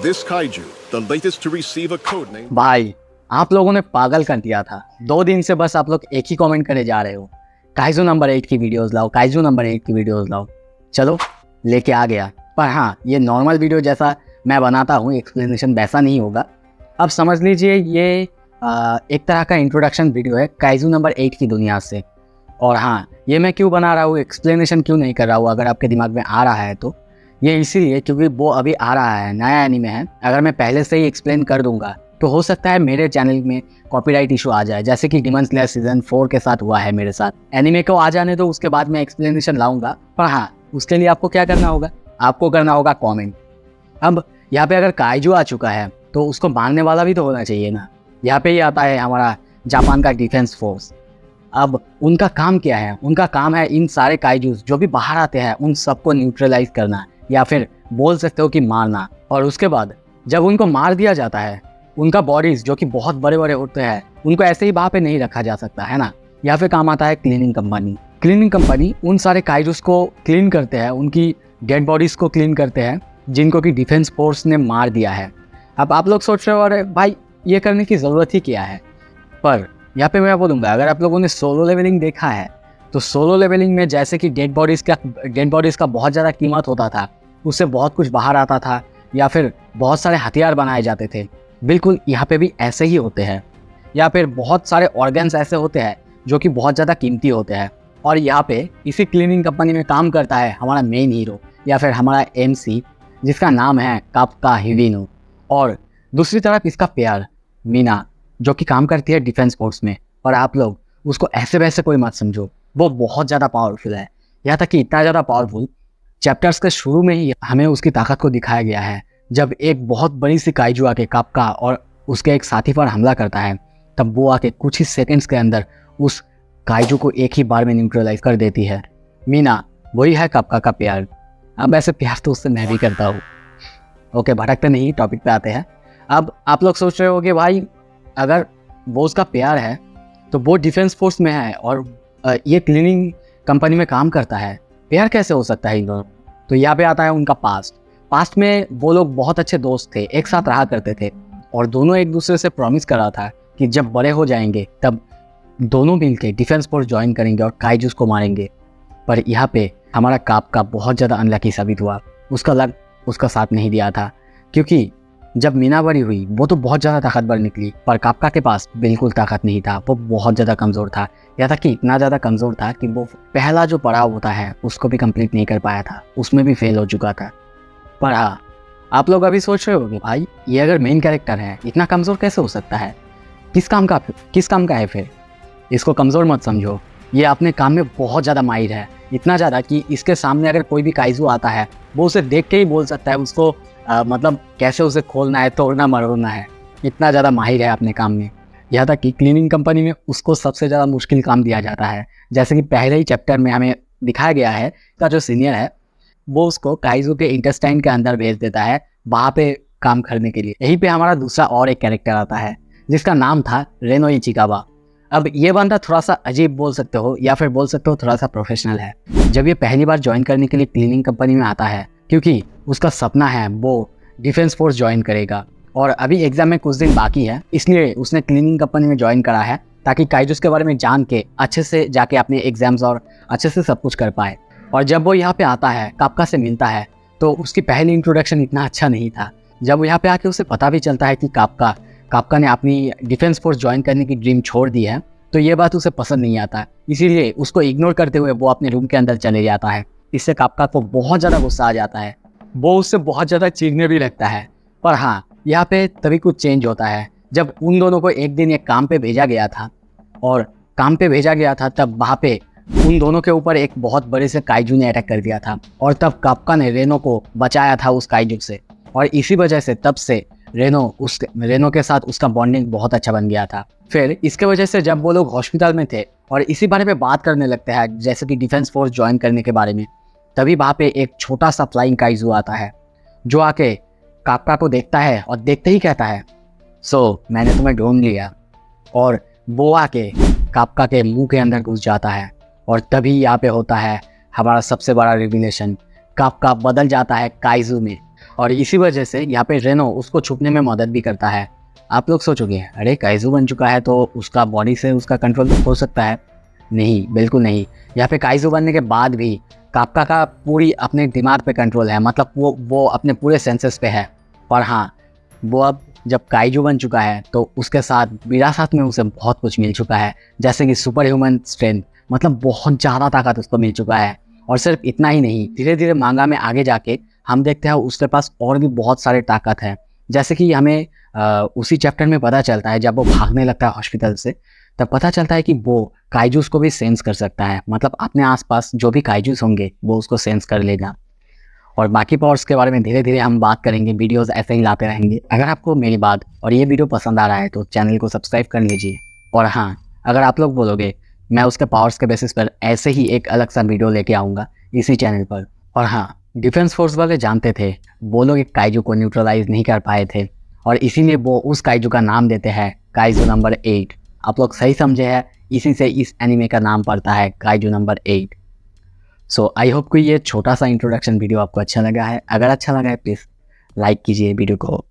This kaiju, the latest to receive a code name. भाई आप लोगों ने पागल कर दिया था। 2 दिन से बस आप लोग एक ही कमेंट करे जा रहे हो, काइजू नंबर 8 की वीडियोस लाओ, काइजू नंबर 8 की वीडियोस लाओ। चलो लेके आ गया, पर हाँ ये नॉर्मल वीडियो जैसा मैं बनाता हूँ एक्सप्लेनेशन वैसा नहीं होगा। अब समझ लीजिए ये एक तरह का इंट्रोडक्शन वीडियो है काइजू नंबर 8 की दुनिया से। और हाँ ये मैं क्यों बना रहा हूँ, एक्सप्लेनेशन क्यों नहीं कर रहा हूँ, अगर आपके दिमाग में आ रहा है तो ये इसीलिए क्योंकि वो अभी आ रहा है, नया एनीमे है। अगर मैं पहले से ही एक्सप्लेन कर दूंगा तो हो सकता है मेरे चैनल में कॉपीराइट इशू आ जाए, जैसे कि डिमन स्लेयर सीजन 4 के साथ हुआ है मेरे साथ। एनीमे को आ जाने दो, उसके बाद मैं एक्सप्लेनेशन लाऊंगा। पर हाँ उसके लिए आपको क्या करना होगा, आपको करना होगा कॉमेंट। अब यहाँ पे अगर काइजू आ चुका है तो उसको मारने वाला भी तो होना चाहिए ना। यहाँ पे ही आता है हमारा जापान का डिफेंस फोर्स। अब उनका काम क्या है, उनका काम है इन सारे काइजूस जो भी बाहर आते हैं उन सबको न्यूट्रलाइज करना, या फिर बोल सकते हो कि मारना। और उसके बाद जब उनको मार दिया जाता है, उनका बॉडीज जो कि बहुत बड़े बड़े होते हैं उनको ऐसे ही वहाँ पे नहीं रखा जा सकता है ना। यहाँ पे काम आता है क्लीनिंग कंपनी। क्लीनिंग कंपनी उन सारे काइजूस को क्लीन करते हैं, उनकी डेड बॉडीज को क्लीन करते हैं जिनको कि डिफेंस फोर्स ने मार दिया है। अब आप लोग सोच रहे हो अरे भाई ये करने की ज़रूरत ही क्या है, पर यहाँ पे मैं बोलूँगा अगर आप लोगों ने सोलो लेवलिंग देखा है तो सोलो लेवलिंग में जैसे कि डेड बॉडीज़ का बहुत ज़्यादा कीमत होता था, उससे बहुत कुछ बाहर आता था या फिर बहुत सारे हथियार बनाए जाते थे। बिल्कुल यहाँ पे भी ऐसे ही होते हैं, या फिर बहुत सारे ऑर्गन्स ऐसे होते हैं जो कि बहुत ज़्यादा कीमती होते हैं। और यहाँ पे इसी क्लीनिंग कंपनी में काम करता है हमारा मेन हीरो या फिर हमारा MC, जिसका नाम है काप्का हिविनो। और दूसरी तरफ इसका प्यार मीना जो कि काम करती है डिफेंस फोर्स में। और आप लोग उसको ऐसे वैसे कोई मत समझो, वो बहुत ज़्यादा पावरफुल है। यहाँ तक कि इतना ज़्यादा पावरफुल चैप्टर्स के शुरू में ही हमें उसकी ताकत को दिखाया गया है। जब एक बहुत बड़ी सी काइजू आके काप्का और उसके एक साथी पर हमला करता है, तब वो आके कुछ ही सेकंड्स के अंदर उस काइजू को एक ही बार में न्यूट्रलाइज कर देती है। मीना वही है काप्का का प्यार। अब ऐसे प्यार तो उससे मैं भी करता हूँ। ओके भटकते नहीं, टॉपिक पे आते हैं। अब आप लोग सोच रहे हो कि भाई अगर वो उसका प्यार है तो वो डिफेंस फोर्स में है और ये क्लीनिंग कंपनी में काम करता है, प्यार कैसे हो सकता है इन दोनों। तो यहाँ पे आता है उनका पास्ट में वो लोग बहुत अच्छे दोस्त थे, एक साथ रहा करते थे और दोनों एक दूसरे से प्रॉमिस करा था कि जब बड़े हो जाएंगे तब दोनों मिलके डिफेंस फोर्स ज्वाइन करेंगे और काइजूस को मारेंगे। पर यहाँ पे हमारा काप्का बहुत ज़्यादा अनलकी साबित हुआ, उसका लक उसका साथ नहीं दिया था। क्योंकि जब मीना बड़ी हुई वो तो बहुत ज़्यादा ताकतवर निकली, पर काप्का के पास बिल्कुल ताकत नहीं था, वो बहुत ज़्यादा कमज़ोर था। यहाँ तक कि इतना ज़्यादा कमज़ोर था कि वो पहला जो पड़ाव होता है उसको भी कंप्लीट नहीं कर पाया था, उसमें भी फेल हो चुका था। पर हाँ आप लोग अभी सोच रहे होंगे भाई ये अगर मेन कैरेक्टर है इतना कमज़ोर कैसे हो सकता है, किस काम का है फिर। इसको कमज़ोर मत समझो, ये अपने काम में बहुत ज़्यादा माहिर है। इतना ज़्यादा कि इसके सामने अगर कोई भी काइजू आता है वो उसे देख के ही बोल सकता है उसको मतलब कैसे उसे खोलना है, तोड़ना मरोड़ना है। इतना ज़्यादा माहिर है अपने काम में। यहाँ तक कि क्लीनिंग कंपनी में उसको सबसे ज़्यादा मुश्किल काम दिया जाता है। जैसे कि पहले ही चैप्टर में हमें दिखाया गया है का जो सीनियर है वो उसको काइजू के इंटेस्टाइन के अंदर भेज देता है वहाँ पे काम करने के लिए। यहीं पे हमारा दूसरा और एक कैरेक्टर आता है जिसका नाम था रेनो इचिकावा। अब ये बंदा थोड़ा सा अजीब बोल सकते हो या फिर बोल सकते हो थोड़ा सा प्रोफेशनल है। जब ये पहली बार ज्वाइन करने के लिए क्लीनिंग कंपनी में आता है, क्योंकि उसका सपना है वो डिफेंस फोर्स ज्वाइन करेगा और अभी एग्जाम में कुछ दिन बाकी है, इसलिए उसने क्लीनिंग कंपनी में ज्वाइन करा है ताकि काइजूस के बारे में जान के अच्छे से जाके अपने एग्जाम्स और अच्छे से सब कुछ कर पाए। और जब वो यहाँ पे आता है काप्का से मिलता है तो उसकी पहली इंट्रोडक्शन इतना अच्छा नहीं था। जब वो यहाँ पे आके उसे पता भी चलता है कि काप्का ने अपनी डिफेंस फोर्स ज्वाइन करने की ड्रीम छोड़ दी है, तो ये बात उसे पसंद नहीं आता, इसीलिए उसको इग्नोर करते हुए वो अपने रूम के अंदर चले जाता है। इससे काप्का को बहुत ज़्यादा गुस्सा आ जाता है, वो उससे बहुत ज़्यादा चीखने भी लगता है। पर हाँ यहाँ पे तभी कुछ चेंज होता है जब उन दोनों को एक दिन एक काम पे भेजा गया था, और काम पे भेजा गया था तब वहाँ पे उन दोनों के ऊपर एक बहुत बड़े से काइजू ने अटैक कर दिया था और तब काप्का ने रेनो को बचाया था उस काइजू से। और इसी वजह से तब से रेनो के साथ उसका बॉन्डिंग बहुत अच्छा बन गया था। फिर इसके वजह से जब वो लोग हॉस्पिटल में थे और इसी बारे में बात करने लगते हैं जैसे कि डिफेंस फोर्स ज्वाइन करने के बारे में, तभी वहाँ पे एक छोटा सा फ्लाइंग काइजू आता है जो आके काप्का को देखता है और देखते ही कहता है सो मैंने तुम्हें ढूंढ लिया। और वो आके काप्का के मुंह के अंदर घुस जाता है और तभी यहाँ पे होता है हमारा सबसे बड़ा रिविलेशन, काप्का बदल जाता है काइजू में। और इसी वजह से यहाँ पे रेनो उसको छुपने में मदद भी करता है। आप लोग सोचोगे अरे काइजू बन चुका है तो उसका बॉडी से उसका कंट्रोल हो सकता है। नहीं, बिल्कुल नहीं। यहाँ पे काइजू बनने के बाद भी काप्का का पूरी अपने दिमाग पे कंट्रोल है, मतलब वो अपने पूरे सेंसेस पे है। और हाँ, वो अब जब काइजू बन चुका है तो उसके साथ विरासत में उसे बहुत कुछ मिल चुका है, जैसे कि सुपर ह्यूमन स्ट्रेंथ, मतलब बहुत ज़्यादा ताकत उसको मिल चुका है। और सिर्फ इतना ही नहीं, धीरे धीरे मांगा में आगे जाके हम देखते हैं उसके पास और भी बहुत सारे ताकत है। जैसे कि हमें उसी चैप्टर में पता चलता है, जब वो भागने लगता है हॉस्पिटल से, तब पता चलता है कि वो काइजूस को भी सेंस कर सकता है, मतलब अपने आसपास जो भी काइजूस होंगे वो उसको सेंस कर लेगा। और बाकी पावर्स के बारे में धीरे धीरे हम बात करेंगे, वीडियोस ऐसे ही लाते रहेंगे। अगर आपको मेरी बात और ये वीडियो पसंद आ रहा है तो चैनल को सब्सक्राइब कर लीजिए। और हाँ, अगर आप लोग बोलोगे मैं उसके पावर्स के बेसिस पर ऐसे ही एक अलग सा वीडियो लेके आऊँगा इसी चैनल पर। और हाँ, डिफेंस फोर्स वाले जानते थे वो लोग एक काइजू को न्यूट्रलाइज नहीं कर पाए थे, और इसीलिए वो उस काइजू का नाम देते हैं काइजू नंबर 8। आप लोग सही समझे हैं, इसी से इस एनिमे का नाम पड़ता है kaiju number 8। So I hope कि ये छोटा सा इंट्रोडक्शन वीडियो आपको अच्छा लगा है। अगर अच्छा लगा है प्लीज़ लाइक कीजिए वीडियो को।